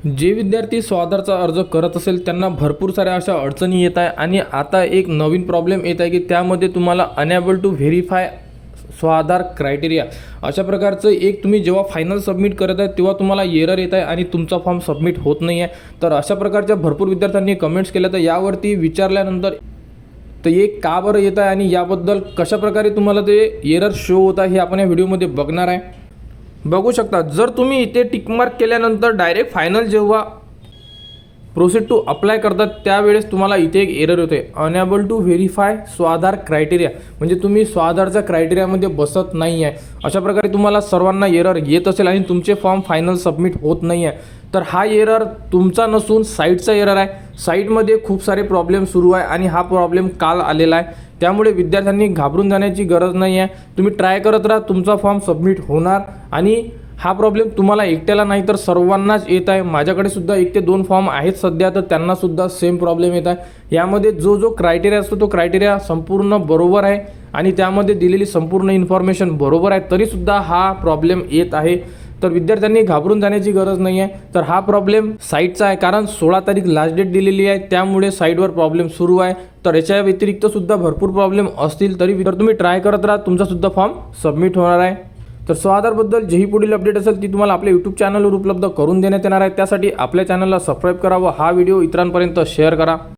जे विद्यार्थी स्वाधारचा अर्ज करत असेल त्यांना भरपूर साऱ्या अशा अडचणी येत आहे आणि आता एक नवीन प्रॉब्लेम येत आहे की त्यामध्ये तुम्हाला unable to verify Swadhar criteria अशा प्रकारचं एक तुम्ही जेव्हा फायनल सबमिट करत आहे तेव्हा तुम्हाला एरर येत आहे आणि तुमचा फॉर्म सबमिट होत नाही आहे। तर अशा प्रकारच्या भरपूर विद्यार्थ्यांनी कमेंट्स केल्या, तर यावरती विचारल्यानंतर तर एक का बरं येत आहे आणि याबद्दल कशा प्रकारे तुम्हाला ते एरर शो होत आहे हे आपण या व्हिडिओमध्ये बघणार आहे। बघू शकता, जर तुम्ही इथे टिकमार्क केल्यानंतर डायरेक्ट फायनल जेव्हा प्रोसीड टू अप्लाय करतात त्यावेळेस तुम्हाला इथे एक एरर होते, unable to verify Swadhar criteria, म्हणजे तुम्ही स्वाधारच्या क्रायटेरियामध्ये बसत नाही आहे। अशा प्रकारे तुम्हाला सर्वांना एरर येत असेल आणि तुमचे फॉर्म फायनल सबमिट होत नाही आहे, तर हा एरर तुमचा नसून साईटचा एरर आहे। साईटमध्ये खूप सारे प्रॉब्लेम सुरू आहे आणि हा प्रॉब्लेम काल आलेला आहे, त्यामुळे विद्यार्थ्यांनी घाबरून जाण्याची गरज नाही आहे। तुम्ही ट्राय करत राहा, तुमचा फॉर्म सबमिट होणार आणि हा प्रॉब्लेम तुम्हाला एकट्याला नाही तर सर्वांनाच येत आहे। माझ्याकडे सुद्धा 1 ते 2 फॉर्म आहेत सध्या, तर त्यांना सुद्धा सेम प्रॉब्लेम येत आहे। यामध्ये जो क्रायटेरिया असतो तो क्रायटेरिया संपूर्ण बरोबर आहे आणि त्यामध्ये दिलेली संपूर्ण इन्फॉर्मेशन बरोबर आहे, तरीसुद्धा हा प्रॉब्लेम येत आहे। तर विद्यार्थ्यांनी घाबरून जाण्याची गरज नाही आहे। तर हा प्रॉब्लेम साईटचा आहे, कारण 16 तारीख लास्ट डेट दिलेली आहे, त्यामुळे साईटवर प्रॉब्लेम सुरू आहे। तर याच्या व्यतिरिक्त सुद्धा भरपूर प्रॉब्लेम असतील तरी तुम्ही ट्राय करत राहा, तुमचा सुद्धा फॉर्म सबमिट होणार आहे। तर स्वाधारबद्दल जेही पुढील अपडेट असेल ती तुम्हाला आपल्या यूट्यूब चॅनलवर उपलब्ध करून देण्यात येणार आहे। त्यासाठी आपल्या चॅनलला सबस्क्राईब करा व हा व्हिडिओ इतरांपर्यंत शेअर करा।